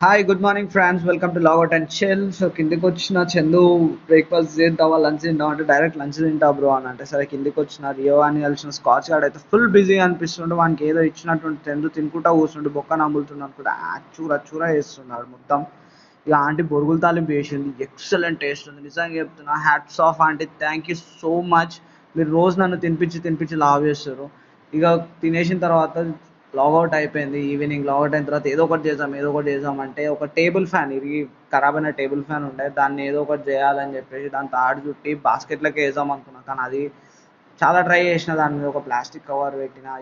Hi good morning friends, welcome to logout and chill. So కిందికి వచ్చిన Chandu breakfast చేద్దావా, lunch తింటావా అంటే డైరెక్ట్ లంచ్ తింటా బ్రో అని అంటే సరే కిందికి వచ్చిన రియో అని కలిసిన స్కాచ్ గార్డ్ అయితే ఫుల్ బిజీ అనిపిస్తుండే. వానికి ఏదో ఇచ్చినటువంటి చందు తినుకుంటా కూర్చుండు, బొక్క నమ్ములుతుంది అనుకుంటా చూరా చూరా చేస్తున్నాడు మొత్తం. ఇక ఆంటీ బొరుగుల తాలింపు వేసింది, ఎక్సలెంట్ టేస్ట్ ఉంది, నిజంగా చెప్తున్నా. Hats off aunty, thank you so much. మీరు రోజు నన్ను తినిపించి తినిపించి లావ్ చేస్తారు. ఇక తినేసిన తర్వాత లాగౌట్ అయిపోయింది. ఈవినింగ్ లాగౌట్ అయిన తర్వాత ఏదో ఒకటి చేద్దాం అంటే ఒక టేబుల్ ఫ్యాన్ ఇరిగి ఖరాబ్ అయిన టేబుల్ ఫ్యాన్ ఉండే, దాన్ని ఏదో ఒకటి చేయాలని చెప్పేసి దాని తాడు చుట్టి బాస్కెట్లోకి వేద్దాం అనుకున్నా. కానీ అది చాలా ట్రై చేసిన, దాని మీద ఒక ప్లాస్టిక్ కవర్ పెట్టిన,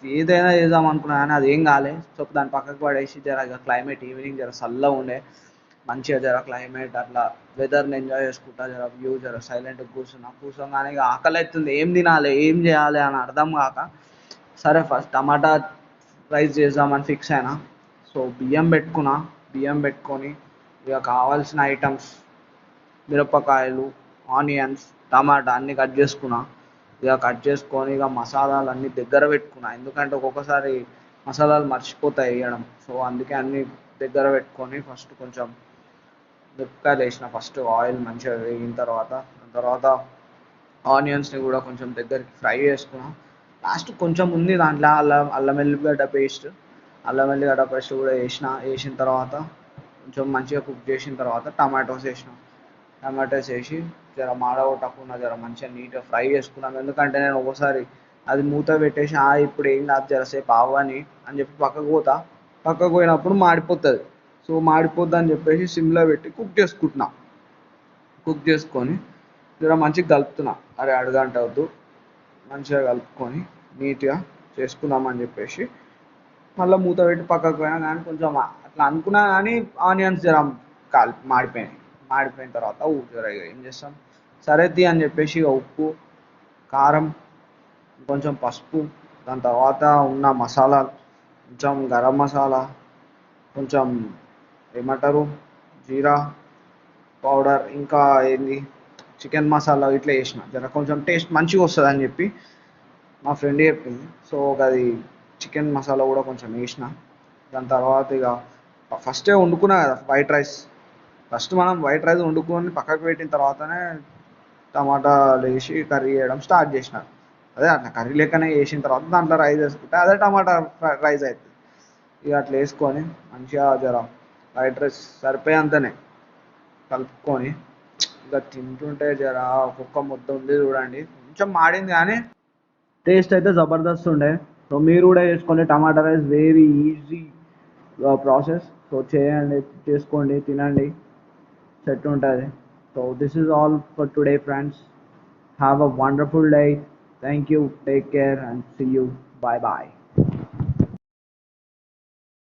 ఏదైనా చేద్దాం అనుకున్నా కానీ అది ఏం కాలే. సో దాన్ని పక్కకు పడేసి జర ఇక క్లైమేట్ ఈవినింగ్ జర చల్లగా ఉండే, మంచిగా జర క్లైమేట్ అట్లా వెదర్ని ఎంజాయ్ చేసుకుంటా జర వ్యూ జర సైలెంట్గా కూర్చోగానే ఇక ఆకలి అవుతుంది, ఏం తినాలి ఏం చేయాలి అని అర్థం కాక సరే ఫస్ట్ టమాటా రైస్ చేద్దామని ఫిక్స్ అయినా. సో బియ్యం పెట్టుకొని ఇక కావాల్సిన ఐటమ్స్ మిరపకాయలు, ఆనియన్స్, టమాటా అన్నీ కట్ చేసుకున్నా. ఇక కట్ చేసుకొని ఇక మసాలాలు అన్నీ దగ్గర పెట్టుకున్నా, ఎందుకంటే ఒక్కొక్కసారి మసాలాలు మర్చిపోతాయి వేయడం. సో అందుకే అన్నీ దగ్గర పెట్టుకొని ఫస్ట్ కొంచెం మిరపకాయలు వేసిన, ఫస్ట్ ఆయిల్ మంచిగా వేగిన తర్వాత దాని తర్వాత ఆనియన్స్ని కూడా కొంచెం దగ్గరికి ఫ్రై చేసుకున్నాం. లాస్ట్ కొంచెం ఉంది దాంట్లో అల్లం వెల్లిగడ్డ పేస్ట్ కూడా వేసిన తర్వాత కొంచెం మంచిగా కుక్ చేసిన తర్వాత టమాటోస్ వేసి జర మాడగొట్టకుండా జర మంచిగా నీట్గా ఫ్రై చేసుకున్నాం. ఎందుకంటే నేను ఒకసారి అది మూత పెట్టేసి ఇప్పుడు ఏం కాదు జరసేపు ఆవని అని చెప్పి పక్కకు పోయినప్పుడు మాడిపోతుంది. సో మాడిపోద్ది అని చెప్పేసి సిమ్లో పెట్టి కుక్ చేసుకొని జర మంచిగా కలుపుతున్నా. అరే అడుగంట వద్దు, మంచిగా కలుపుకొని నీట్గా చేసుకుందామని చెప్పేసి మళ్ళీ మూత పెట్టి పక్కకు పోయినా. కానీ కొంచెం అట్లా అనుకున్నా కానీ ఆనియన్స్ జర మాడిపోయిన తర్వాత జర ఏం చేస్తాం, సరే తీ అని చెప్పేసి ఇక ఉప్పు, కారం, కొంచెం పసుపు, దాని తర్వాత ఉన్న మసాలాలు, కొంచెం గరం మసాలా, కొంచెం ఏమంటారు జీరా పౌడర్, ఇంకా ఏంది చికెన్ మసాలా ఇట్లా వేసిన జర కొంచెం టేస్ట్ మంచిగా వస్తుంది అని చెప్పి మా ఫ్రెండ్ చెప్పింది. సో అది చికెన్ మసాలా కూడా కొంచెం వేసిన. దాని తర్వాత ఇక ఫస్టే వండుకున్నా కదా ఫస్ట్ మనం వైట్ రైస్ వండుకొని పక్కకు పెట్టిన తర్వాతనే టమాటాలు వేసి కర్రీ చేయడం స్టార్ట్ చేసిన. అదే అట్లా కర్రీ లెక్కనే వేసిన తర్వాత దాంట్లో రైస్ వేసుకుంటే అదే టమాటా రైస్ అవుతుంది. ఇక అట్లా వేసుకొని మంచిగా జర వైట్ రైస్ సరిపోయేంతనే కలుపుకొని ఇక తింటుంటే జర ఒక్కొక్క ముద్ద ఉంది చూడండి, కొంచెం మాడింది కానీ టేస్ట్ అయితే జబర్దస్త్ ఉండే. సో మీరు కూడా చేసుకోండి, tomato rice very easy process. So చేయండి, చేసుకోండి, తినండి, సెట్ ఉంటుంది. So this is all for today friends. Have a wonderful day. Thank you, take care and see you. Bye bye.